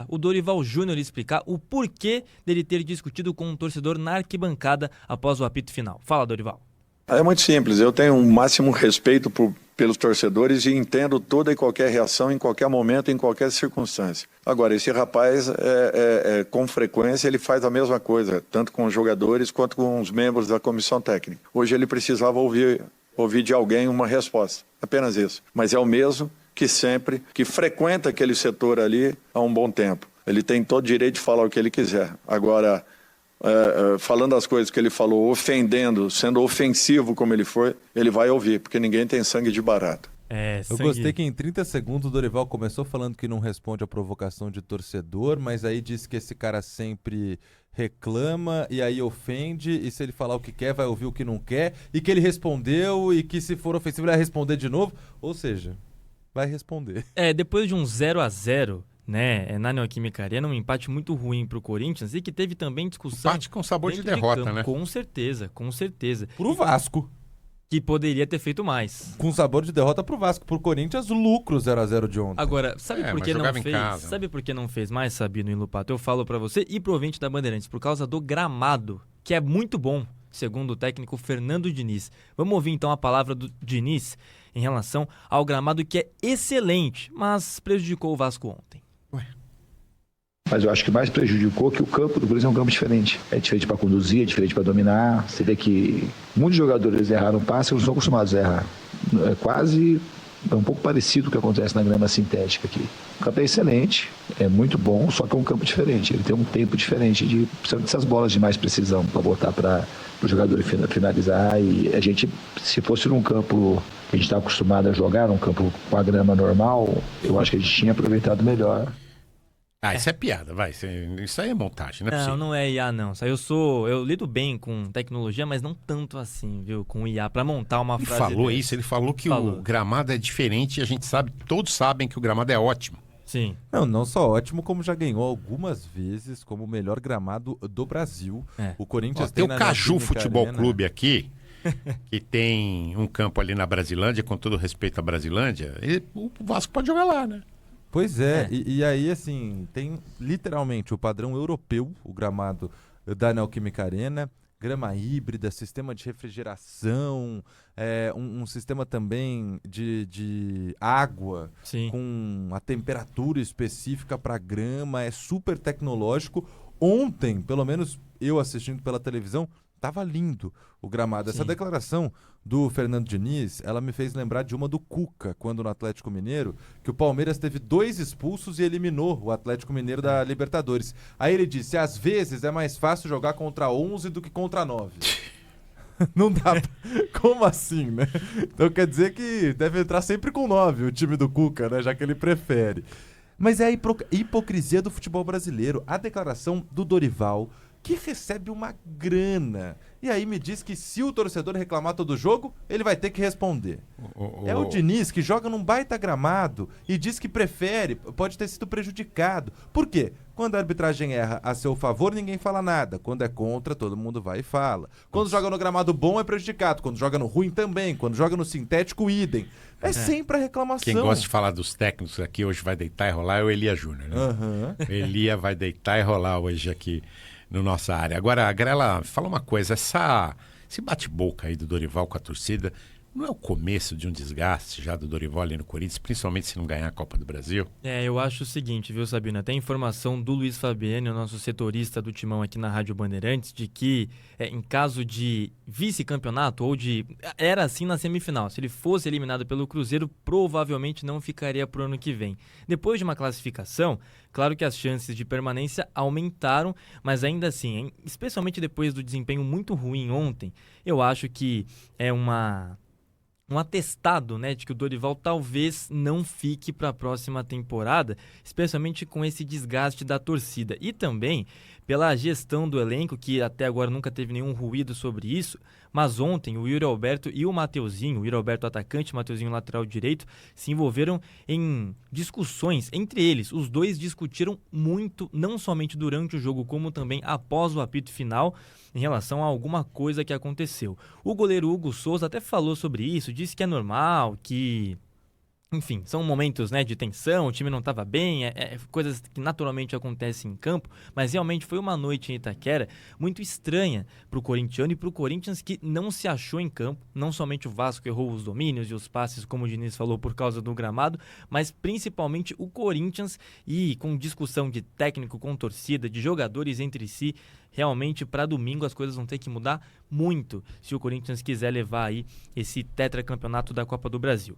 o Dorival Júnior explicar o porquê dele ter discutido com um torcedor na arquibancada após o apito final. Fala, Dorival. É muito simples, eu tenho um máximo respeito pelos torcedores e entendo toda e qualquer reação em qualquer momento, em qualquer circunstância. Agora, esse rapaz, com frequência, ele faz a mesma coisa, tanto com os jogadores quanto com os membros da comissão técnica. Hoje ele precisava ouvir de alguém uma resposta, apenas isso. Mas é o mesmo que frequenta aquele setor ali há um bom tempo. Ele tem todo o direito de falar o que ele quiser. Agora, falando as coisas que ele falou, ofendendo, sendo ofensivo como ele foi, ele vai ouvir, porque ninguém tem sangue de barata. Eu gostei que em 30 segundos o Dorival começou falando que não responde a provocação de torcedor, mas aí disse que esse cara sempre reclama e aí ofende, e se ele falar o que quer, vai ouvir o que não quer, e que ele respondeu, e que se for ofensivo ele vai responder de novo, ou seja, vai responder. Depois de um 0-0, né, na Neoquímica Arena, um empate muito ruim pro Corinthians e que teve também discussão... Empate com sabor de derrota, né? Com certeza. Pro Vasco. Que poderia ter feito mais. Com sabor de derrota pro Vasco. Pro Corinthians, lucro 0x0 de ontem. Agora, sabe por que não fez? Casa. Sabe por que não fez mais, Sabino e Lupato? Eu falo pra você e pro ouvinte da Bandeirantes, por causa do gramado, que é muito bom, segundo o técnico Fernando Diniz. Vamos ouvir então a palavra do Diniz em relação ao gramado, que é excelente, mas prejudicou o Vasco ontem. Mas eu acho que mais prejudicou que o campo do Corinthians é um campo diferente. É diferente para conduzir, é diferente para dominar. Você vê que muitos jogadores erraram passe, eles não são acostumados a errar. É um pouco parecido com o que acontece na grama sintética aqui. O campo é excelente, é muito bom, só que é um campo diferente. Ele tem um tempo diferente, precisa dessas bolas de mais precisão para botar para o jogador finalizar. E a gente, se fosse num campo que a gente está acostumado a jogar, num campo com a grama normal, eu acho que a gente tinha aproveitado melhor. Isso é piada, vai. Isso aí é montagem, não é possível. Não é IA, não. Eu lido bem com tecnologia, mas não tanto assim, viu? Com IA, pra montar uma frase. Ele falou que o gramado é diferente e a gente sabe, todos sabem que o gramado é ótimo. Sim. Não só ótimo, como já ganhou algumas vezes como o melhor gramado do Brasil. O Corinthians tem o Caju Futebol Clube aqui, que tem um campo ali na Brasilândia, com todo respeito à Brasilândia, e o Vasco pode jogar lá, né? Pois é. E aí, assim, tem literalmente o padrão europeu, o gramado da Neoquímica Arena, grama híbrida, sistema de refrigeração, um sistema também de água, sim, com a temperatura específica para grama, é super tecnológico. Ontem, pelo menos eu assistindo pela televisão, tava lindo o gramado. Essa declaração do Fernando Diniz, ela me fez lembrar de uma do Cuca, quando no Atlético Mineiro, que o Palmeiras teve 2 expulsos e eliminou o Atlético Mineiro da Libertadores. Aí ele disse, às vezes é mais fácil jogar contra 11 do que contra 9. Não dá Como assim, né? Então quer dizer que deve entrar sempre com 9 o time do Cuca, né? Já que ele prefere. Mas é a hipocrisia do futebol brasileiro. A declaração do Dorival, que recebe uma grana. E aí me diz que se o torcedor reclamar todo jogo, ele vai ter que responder. É o Diniz que joga num baita gramado e diz que prefere, pode ter sido prejudicado. Por quê? Quando a arbitragem erra a seu favor, ninguém fala nada. Quando é contra, todo mundo vai e fala. Quando joga no gramado bom, é prejudicado. Quando joga no ruim, também. Quando joga no sintético, idem. É sempre a reclamação. Quem gosta de falar dos técnicos aqui hoje vai deitar e rolar é o Elia Júnior, né? Elia vai deitar e rolar hoje aqui no nossa área. Agora, Grela, fala uma coisa, esse bate-boca aí do Dorival com a torcida, não é o começo de um desgaste já do Dorival ali no Corinthians, principalmente se não ganhar a Copa do Brasil? Eu acho o seguinte, viu, Sabino? Tem informação do Luiz Fabiani, o nosso setorista do Timão aqui na Rádio Bandeirantes, de que em caso de vice-campeonato ou era assim na semifinal, se ele fosse eliminado pelo Cruzeiro, provavelmente não ficaria pro ano que vem. Depois de uma classificação, claro que as chances de permanência aumentaram, mas ainda assim, especialmente depois do desempenho muito ruim ontem, eu acho que é um atestado, né, de que o Dorival talvez não fique para a próxima temporada, especialmente com esse desgaste da torcida. E também pela gestão do elenco, que até agora nunca teve nenhum ruído sobre isso, mas ontem o Yuri Alberto e o Mateuzinho, o Yuri Alberto atacante, o Mateuzinho lateral direito, se envolveram em discussões entre eles. Os dois discutiram muito, não somente durante o jogo, como também após o apito final, em relação a alguma coisa que aconteceu. O goleiro Hugo Souza até falou sobre isso, disse que é normal, que Enfim, são momentos, né, de tensão, o time não estava bem, coisas que naturalmente acontecem em campo, mas realmente foi uma noite em Itaquera muito estranha para o corintiano e para o Corinthians, que não se achou em campo. Não somente o Vasco errou os domínios e os passes, como o Diniz falou, por causa do gramado, mas principalmente o Corinthians, e com discussão de técnico com torcida, de jogadores entre si. Realmente, para domingo, as coisas vão ter que mudar muito se o Corinthians quiser levar aí esse tetracampeonato da Copa do Brasil.